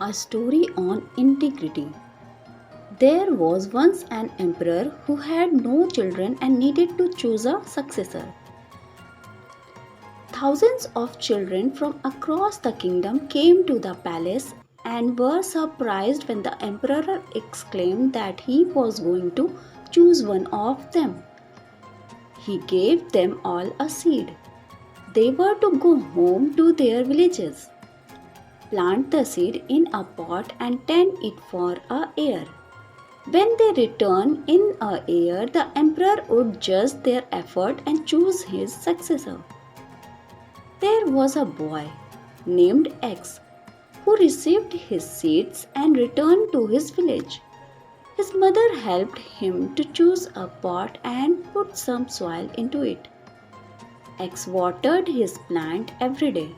A story on integrity. There was once an emperor who had no children and needed to choose a successor. Thousands of children from across the kingdom came to the palace and were surprised when the emperor exclaimed that he was going to choose one of them. He gave them all a seed. They were to go home to their villages, plant the seed in a pot and tend it for a year. When they return in a year, the emperor would judge their effort and choose his successor. There was a boy named X who received his seeds and returned to his village. His mother helped him to choose a pot and put some soil into it. X watered his plant every day.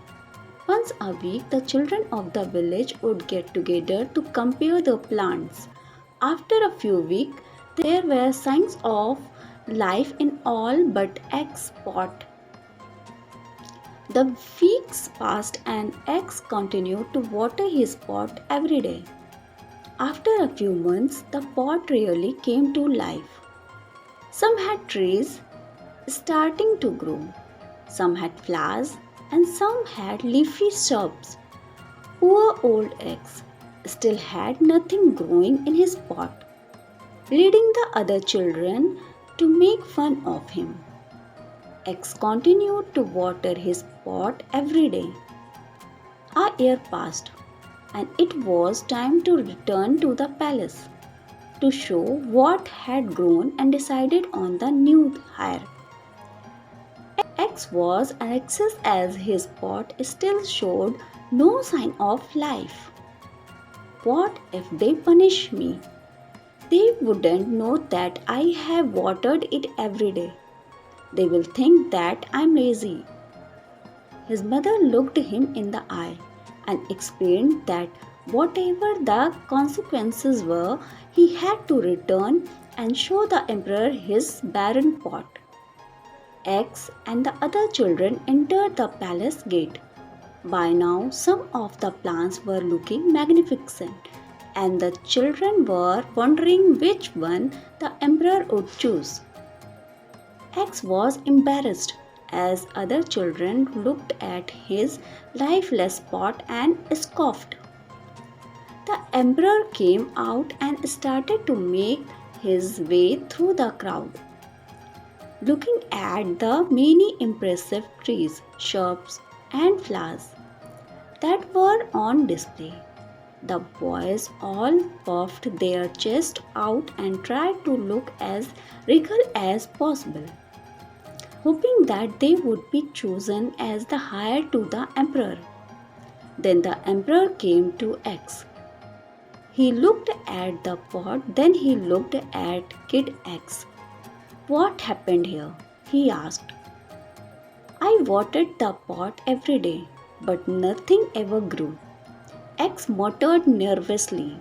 Once a week, the children of the village would get together to compare the plants. After a few weeks, there were signs of life in all but X's pot. The weeks passed and X continued to water his pot every day. After a few months, the pot really came to life. Some had trees starting to grow, some had flowers, and some had leafy shrubs. Poor old X still had nothing growing in his pot, leading the other children to make fun of him. X continued to water his pot every day. A year passed, and it was time to return to the palace to show what had grown and decided on the new hire. X was anxious as his pot still showed no sign of life. What if they punish me? They wouldn't know that I have watered it every day. They will think that I'm lazy. His mother looked him in the eye and explained that whatever the consequences were, he had to return and show the emperor his barren pot. X and the other children entered the palace gate. By now, some of the plants were looking magnificent, and the children were wondering which one the emperor would choose. X was embarrassed as other children looked at his lifeless pot and scoffed. The emperor came out and started to make his way through the crowd. Looking at the many impressive trees, shrubs, and flowers that were on display, the boys all puffed their chests out and tried to look as regal as possible, hoping that they would be chosen as the heir to the emperor. Then the emperor came to X. He looked at the pot, then he looked at Kid X. What happened here? He asked. I watered the pot every day, but nothing ever grew. X muttered nervously.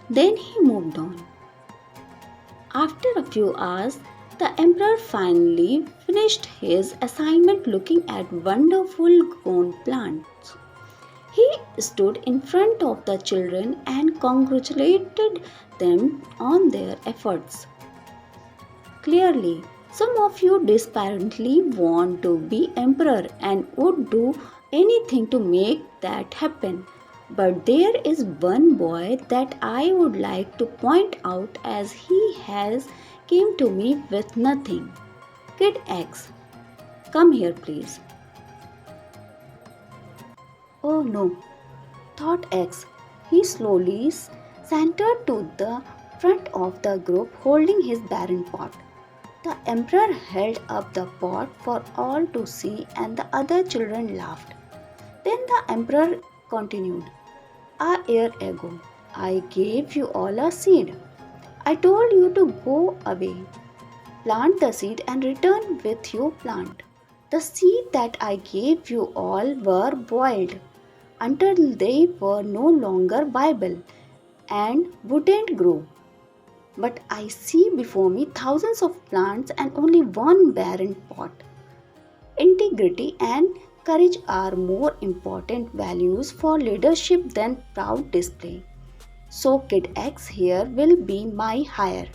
Then he moved on. After a few hours, the emperor finally finished his assignment looking at wonderful grown plants. He stood in front of the children and congratulated them on their efforts. Clearly, some of you desperately want to be emperor and would do anything to make that happen. But there is one boy that I would like to point out as he has came to me with nothing. Kid X, come here please. Oh no, thought X. He slowly sauntered to the front of the group holding his barren pot. The emperor held up the pot for all to see and the other children laughed. Then the emperor continued. A year ago, I gave you all a seed. I told you to go away, plant the seed and return with your plant. The seed that I gave you all were boiled until they were no longer viable and wouldn't grow. But I see before me thousands of plants and only one barren pot. Integrity and courage are more important values for leadership than proud display. So Kid X here will be my hire.